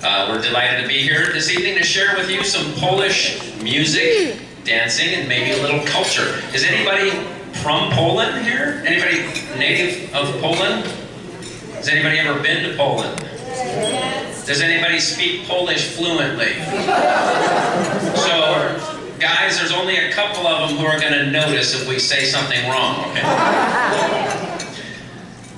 We're delighted to be here this evening to share with you some Polish music, dancing, and maybe a little culture. Is anybody from Poland here? Anybody native of Poland? Has anybody ever been to Poland? Does anybody speak Polish fluently? So, guys, there's only a couple of them who are going to notice if we say something wrong, okay?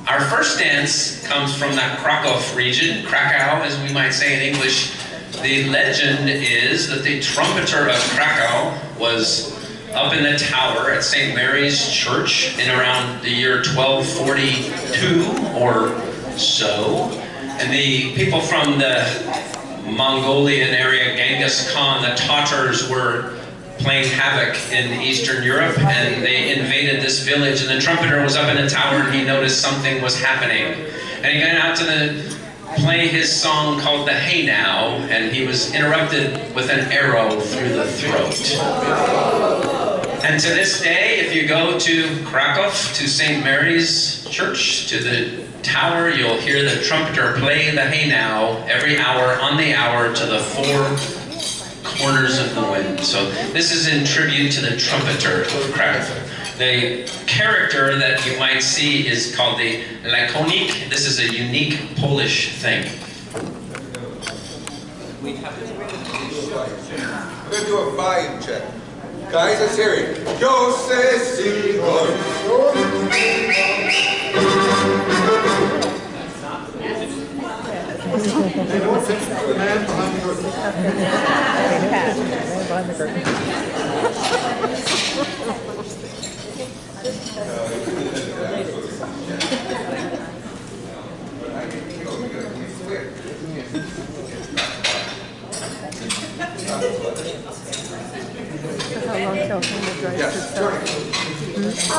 Our first dance comes from the Krakow region, Krakow, as we might say in English. The legend is that the trumpeter of Krakow was up in the tower at St. Mary's Church in around the year 1242 or so. And the people from the Mongolian area, Genghis Khan, the Tatars, were playing havoc in Eastern Europe, and they invaded this village, and the trumpeter was up in the tower and he noticed something was happening. And he went out to play his song called the Hey Now, and he was interrupted with an arrow through the throat. And to this day, if you go to Krakow, to St. Mary's Church, to the tower, you'll hear the trumpeter play the Hey Now every hour on the hour to the four corners of the wind. So this is in tribute to the trumpeter of Krakow. The character that you might see is called the lakonik. This is a unique Polish thing. I'm going to do a vibe check. Guys, let's hear it. Yo se sigo. How long till Honda drives Yes, herself?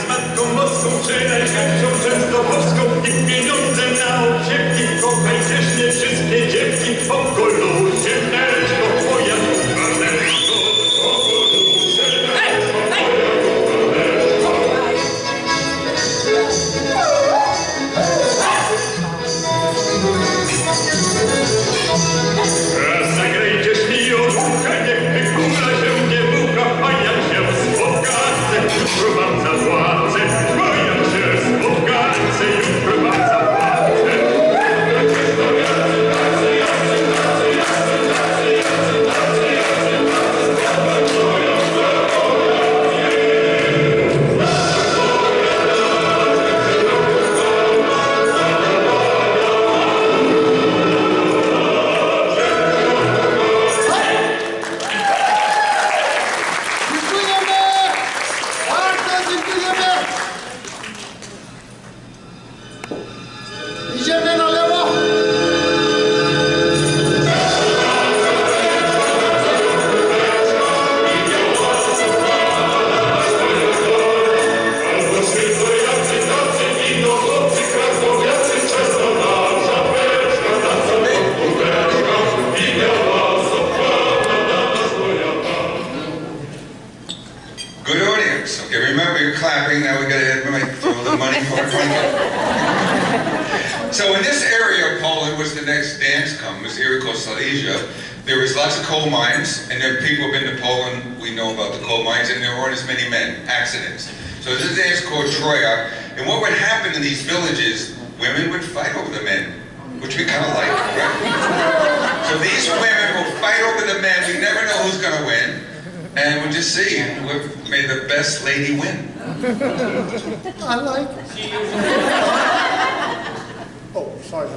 Z matką boską, czy najchętszą częstochowską. Good audience. Okay, remember you're clapping. Now we gotta throw the money for it. So in this area of Poland was the next dance come, this area called Silesia. There was lots of coal mines, and there people have been to Poland, we know about the coal mines, and there weren't as many men, accidents. So this is a dance called Troja, and what would happen in these villages, women would fight over the men, which we kind of like, right? So these women will fight over the men, we never know who's gonna win, and we'll just see, may the best lady win. I like it. Oh, sorry.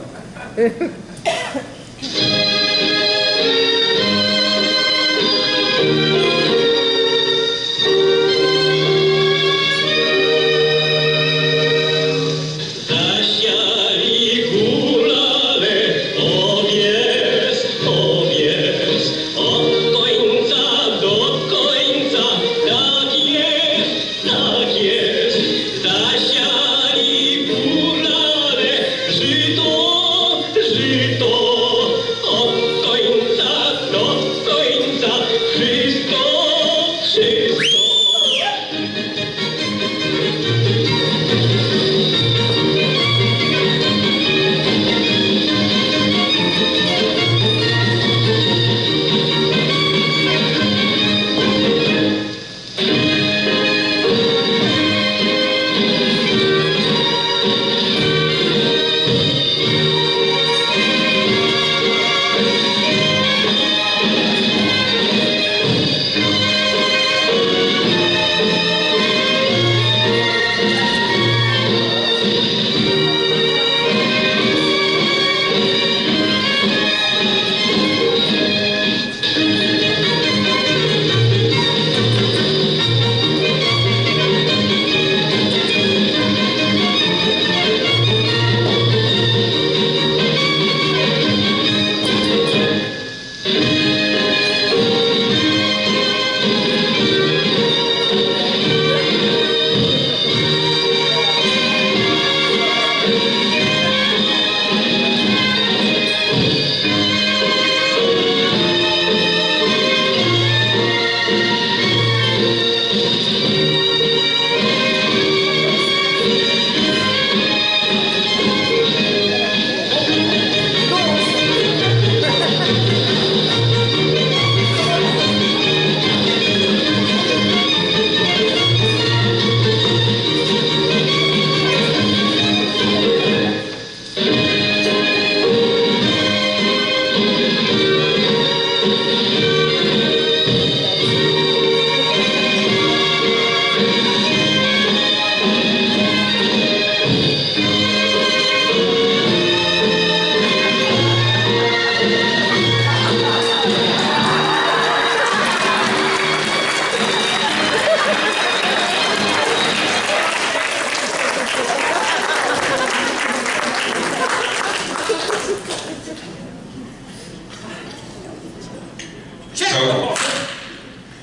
So,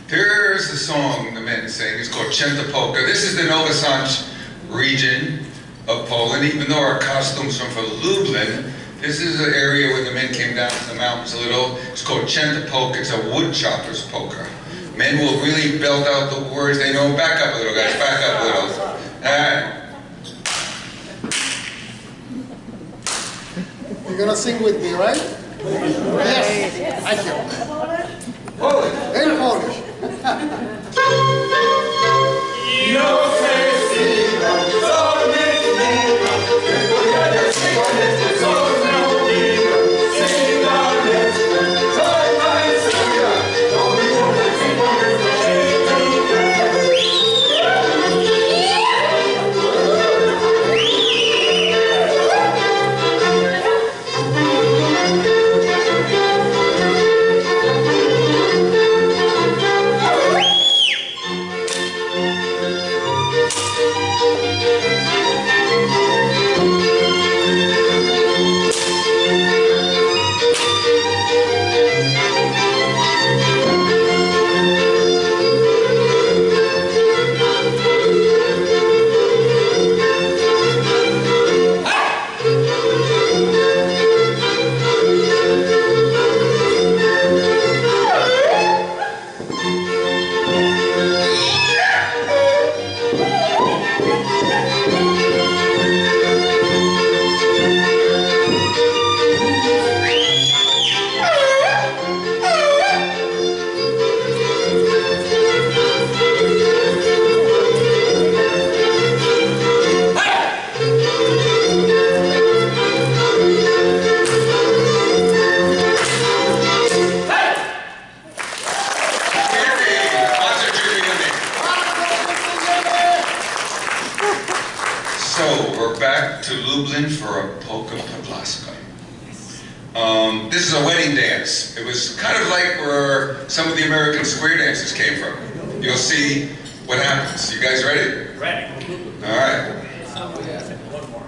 here's the song the men sing. It's called Częta Polka. This is the Nowy Sącz region of Poland. Even though our costumes are from Lublin, this is an area where the men came down to the mountains a little. It's called Częta Polka. It's a woodchopper's polka. Men will really belt out the words they know. Back up a little, guys. Back up a little. All right. You're gonna sing with me, right? Yes. Thank you. Polish. In Polish. So we're back to Lublin for a polka podlaska. This is a wedding dance. It was kind of like where some of the American square dances came from. You'll see what happens. You guys ready? Ready. All right. One more.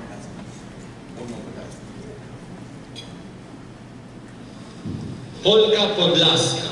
Polka podlaska.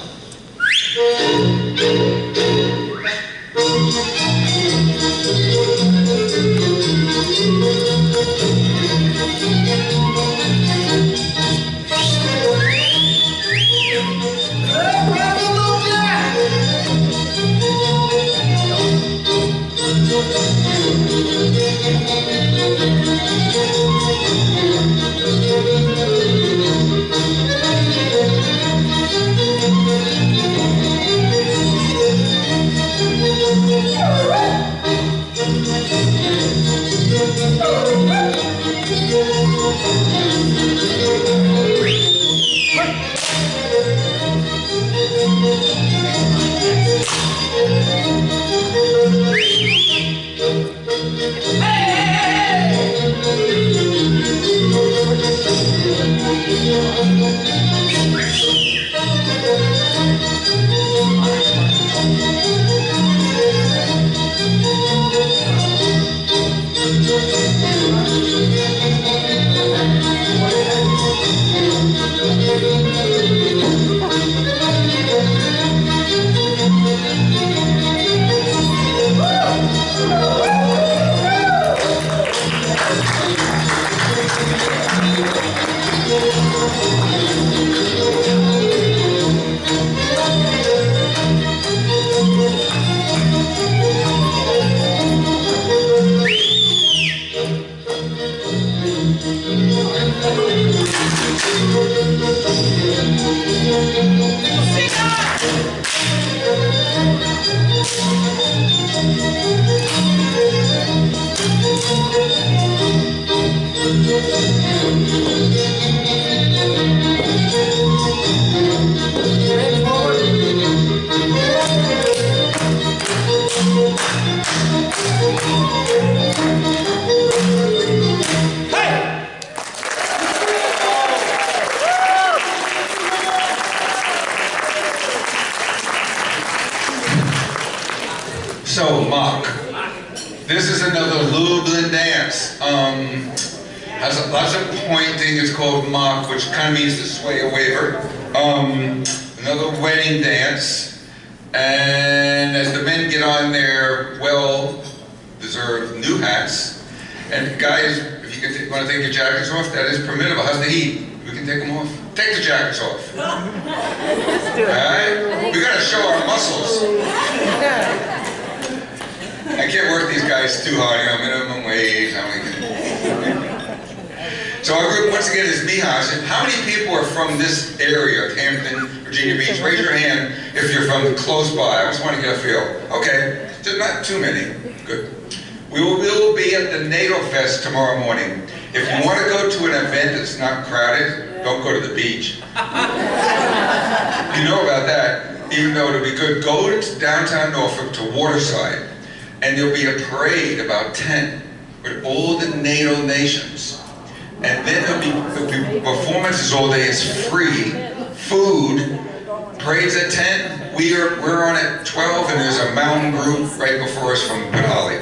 So, mock. This is another Lublin dance. Has lots of pointing. It's called mock, which kind of means to sway a waver. Another wedding dance. And as the men get on their well-deserved new hats, and guys, if you want to take your jackets off, that is permissible. How's the heat? We can take them off. Take the jackets off. Let's do it. All right? We got to show our muscles. Yeah. I can't work these guys too hard, you know, minimum wage. So our group, once again, is Michas. How many people are from this area, Hampton, Virginia Beach? Raise your hand if you're from close by. I just want to get a feel. Okay, just not too many. Good. We will be at the NATO Fest tomorrow morning. If you want to go to an event that's not crowded, don't go to the beach. You know about that, even though it'll be good. Go to downtown Norfolk to Waterside. And there'll be a parade about 10 with all the NATO nations. And then there'll be performances all day. It's free. Food. Parade's at 10. We're on at 12, and there's a mountain group right before us from Benali.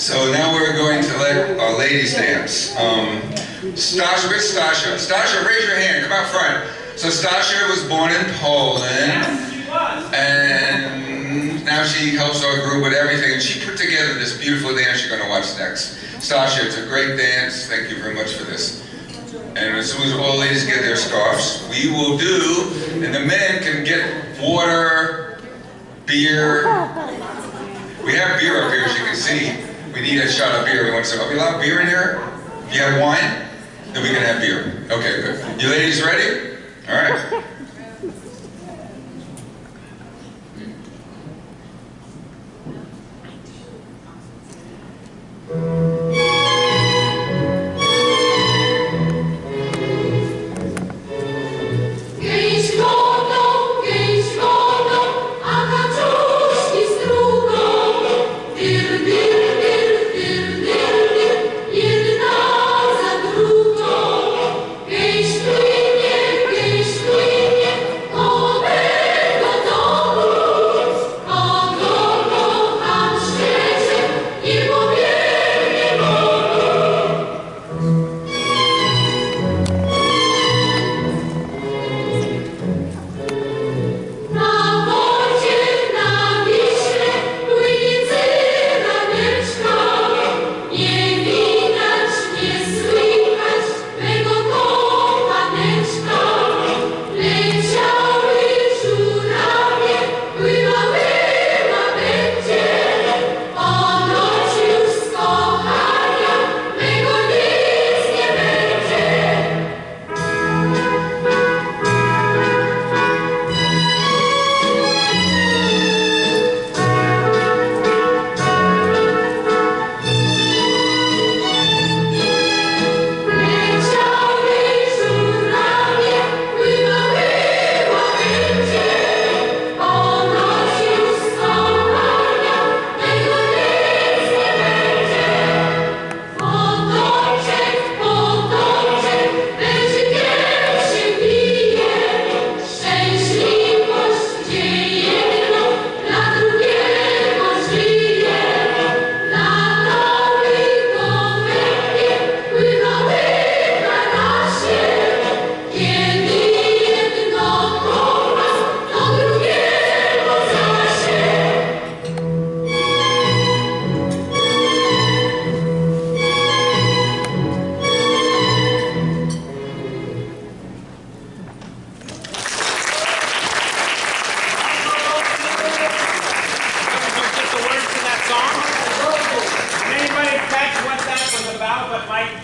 So now we're going to let our ladies dance. Stasha, where's Stasha? Stasha, raise your hand, come out front. So Stasha was born in Poland. Yes, she was. And now she helps our group with everything. And she put together this beautiful dance you're going to watch next. Stasha, it's a great dance. Thank you very much for this. And as soon as all ladies get their scarves, we will do, and the men can get water, beer. We have beer up here, as you can see. We need a shot of beer. We want some. Are we allowed beer in here? If you have wine, then we can have beer. Okay, good. You ladies ready? All right.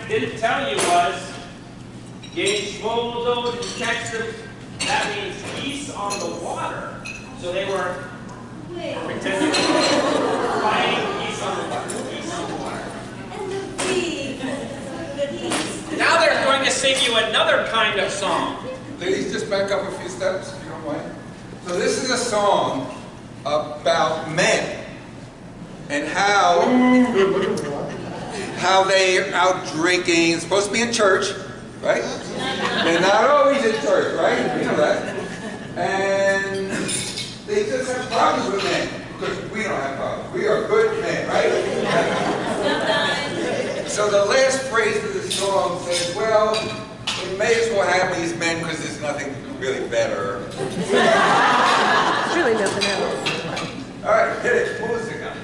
Didn't tell you was Geschwoldo in Texas. That means geese on the water. So they were pretending to flying geese on the water. Geese on the water. Now they're going to sing you another kind of song. Ladies, just back up a few steps, if you don't mind. So this is a song about men and how they are out drinking. It's supposed to be in church, right? They're not always in church, right? You know that. And they just have problems with men, because we don't have problems. We are good men, right? So the last phrase of the song says, well, it may as well have these men because there's nothing really better. It's really nothing else. All right, hit it. Musica.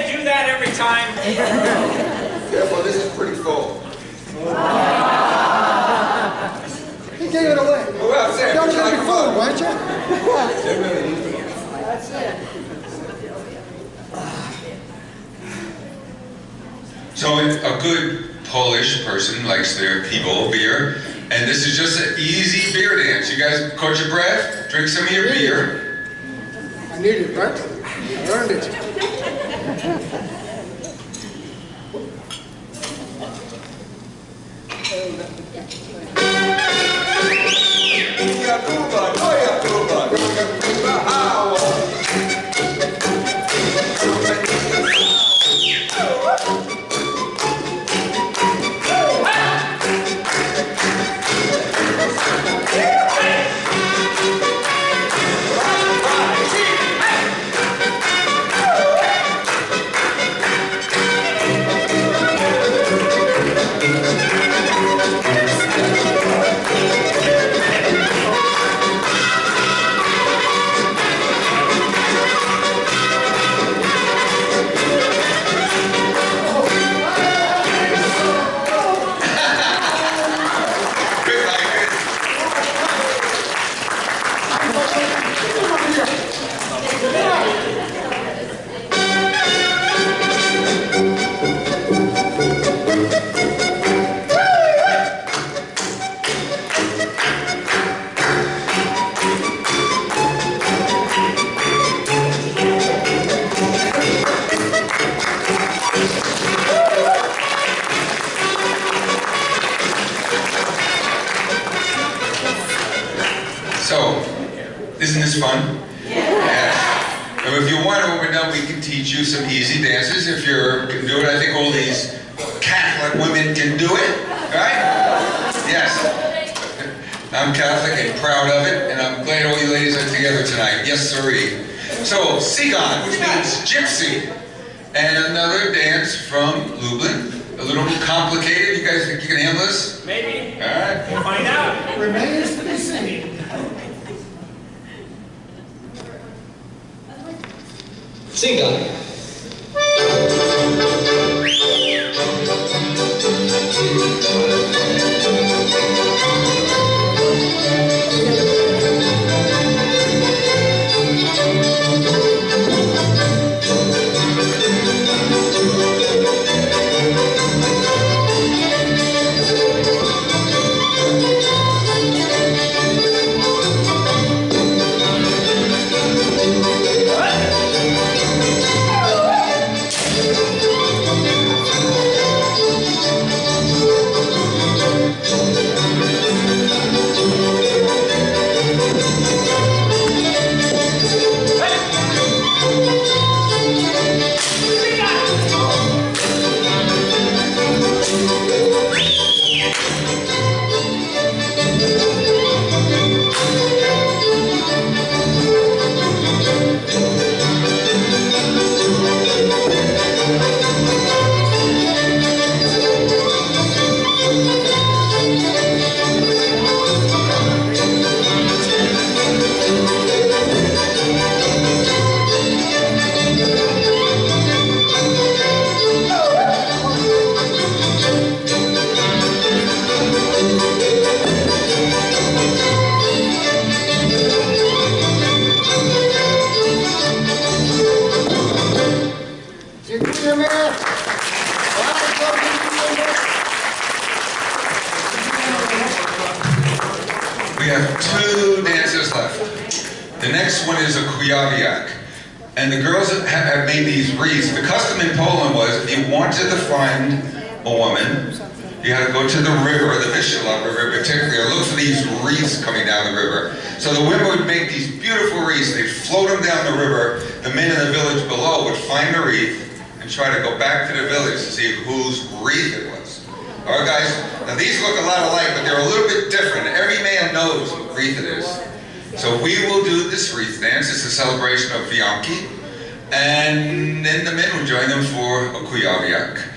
they do that every time? Yeah, well, this is pretty full. He gave it away. Well, Sam, Don't would you get like me a food, photo? won't you? That's it. So a good Polish person likes their piwo beer, and this is just an easy beer dance. You guys caught your breath? Drink some of your beer. I need it, right? I learned it. So, isn't this fun? Yeah. And if you want, when we're done, we can teach you some easy dances. If you can do it, I think all these Catholic women can do it, right? Yes. I'm Catholic and proud of it, and I'm glad all you ladies are together tonight. Yes, sirree. So, Sigan, which means gypsy, and another dance from Lublin. A little complicated. You guys think you can handle this? Maybe. All right. We'll find out. Remains to be seen. Siga. Dziękujemy. We have 2 dances left. The next one is a kujawiak. And the girls have made these wreaths. The custom in Poland was if you wanted to find a woman, you had to go to the river, the Vistula River in particular, look for these wreaths coming down the river. So the women would make these beautiful wreaths. They'd float them down the river. The men in the village below would find the wreath and try to go back to the village to see whose wreath it was. All right, guys? Now these look a lot alike, but they're a little bit different. Every man knows what wreath it is. So we will do this wreath dance. It's a celebration of Wianki. And then the men will join them for a kujawiak.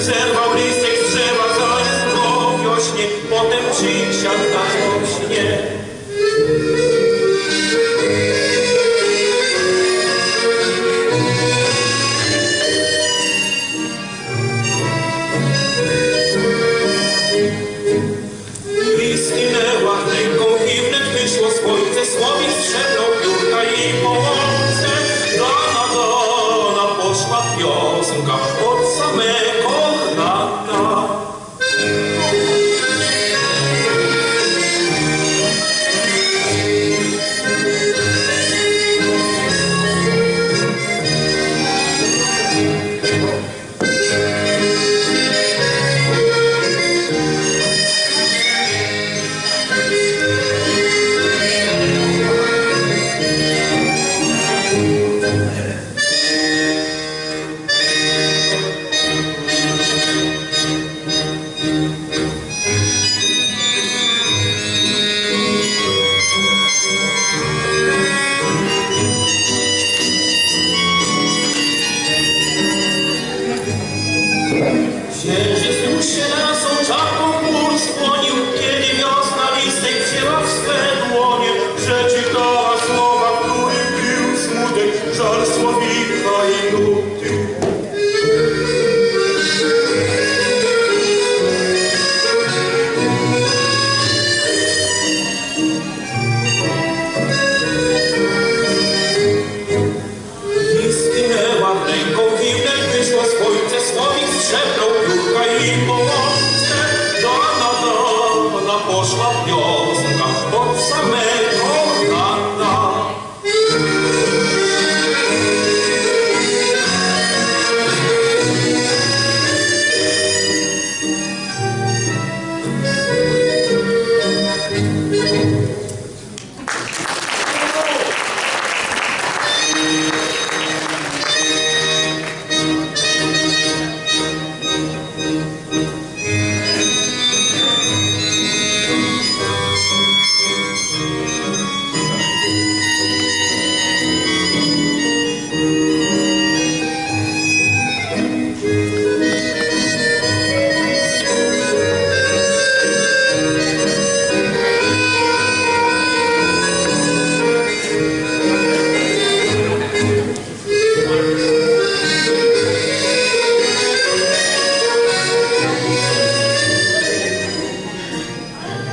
zerwał listek z drzewa, zanim po wiośnie, potem przysiadł na śnie. Skinęła ręką i wnet wyszło słońce, słowik strzepnął piórka i po łące. Dana poszła piosenka od samego rana. Księżyc już się lasą czarną chmur skłonił, kiedy wiosna listek wzięła w swe dłonie. Przeczytała słowa, w których był smutek, żal słowika i nuty. Skinęła ręką i wnet wyszło słońce, słowik strzepnął piórka i po łące. Dana poszła piosenka od samego rana.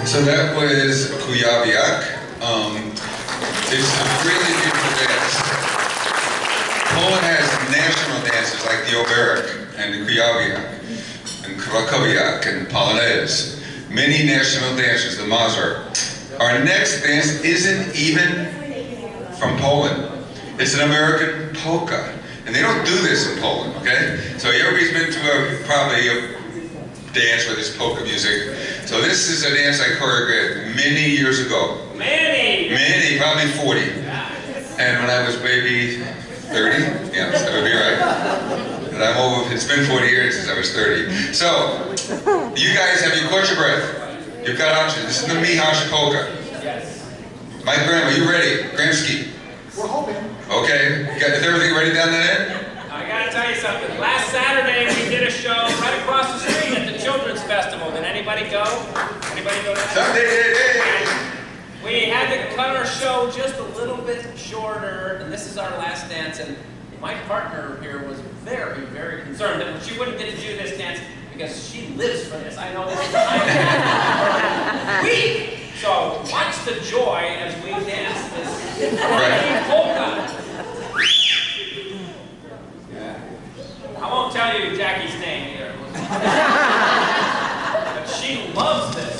So that was Kuyaviak. It's a really beautiful dance. Poland has national dances like the Oberek and the Kuyaviak and Krakowiak and Polonaise. Many national dances, the Mazur. Our next dance isn't even from Poland. It's an American polka. And they don't do this in Poland, okay? So everybody's been to probably a dance where there's polka music. So this is a dance I choreographed many years ago. Many, probably 40. And when I was maybe 30, yeah, that would be right. And I'm over, it's been 40 years since I was 30. So, you guys, have you caught your breath? You've got options. This is the Michas polka. Yes. Mike Graham, are you ready? Gramsci. We're hoping. Okay, is everything ready down there? I gotta tell you something. Last Saturday we did a show right across the street at the Children's Festival. Did anybody go? Anybody go to that? Sunday. We had to cut our show just a little bit shorter, and this is our last dance. And my partner here was very, very concerned that she wouldn't get to do this dance because she lives for this. I know this is a week. So watch the joy as we dance this polka. I won't tell you Jackie's name either. But she loves this.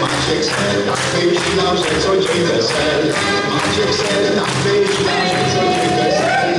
Maciek se tak myślał, że co dzień wesel. Maciek se tak myślał, że co dzień wesel.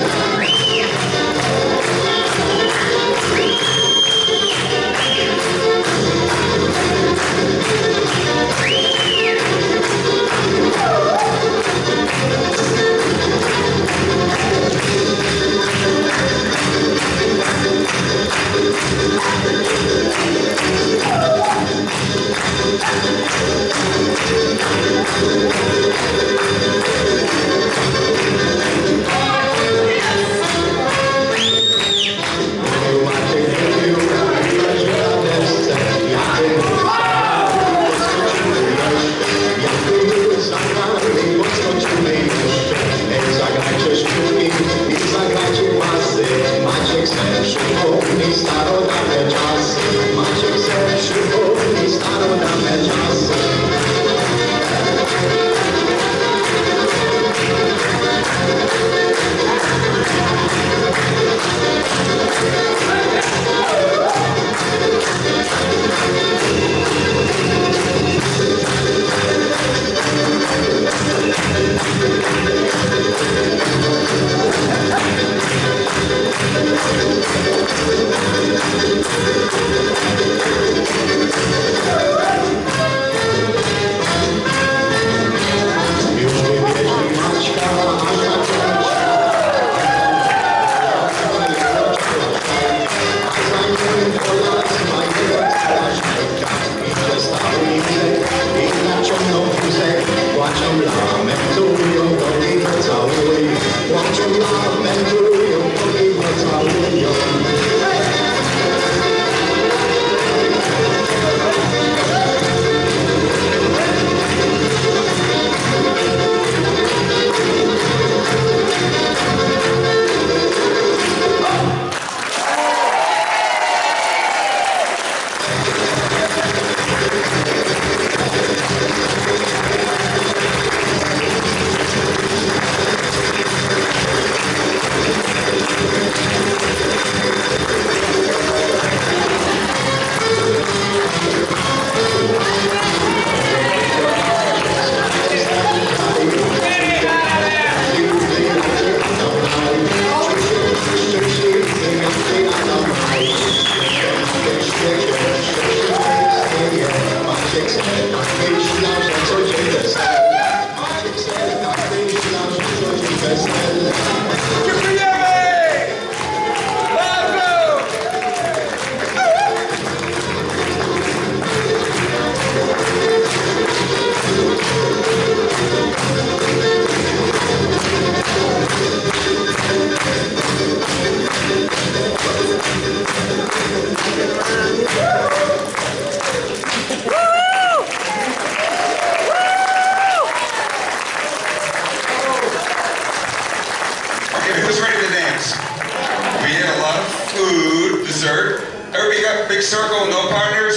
circle, no partners.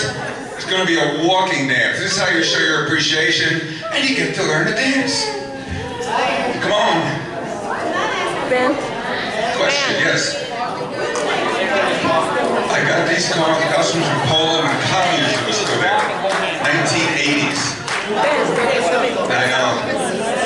It's going to be a walking dance. This is how you show your appreciation, and you get to learn to dance. Come on. Ben. Question, yes. I got these costumes from Poland when communism was still there. 1980s. I know.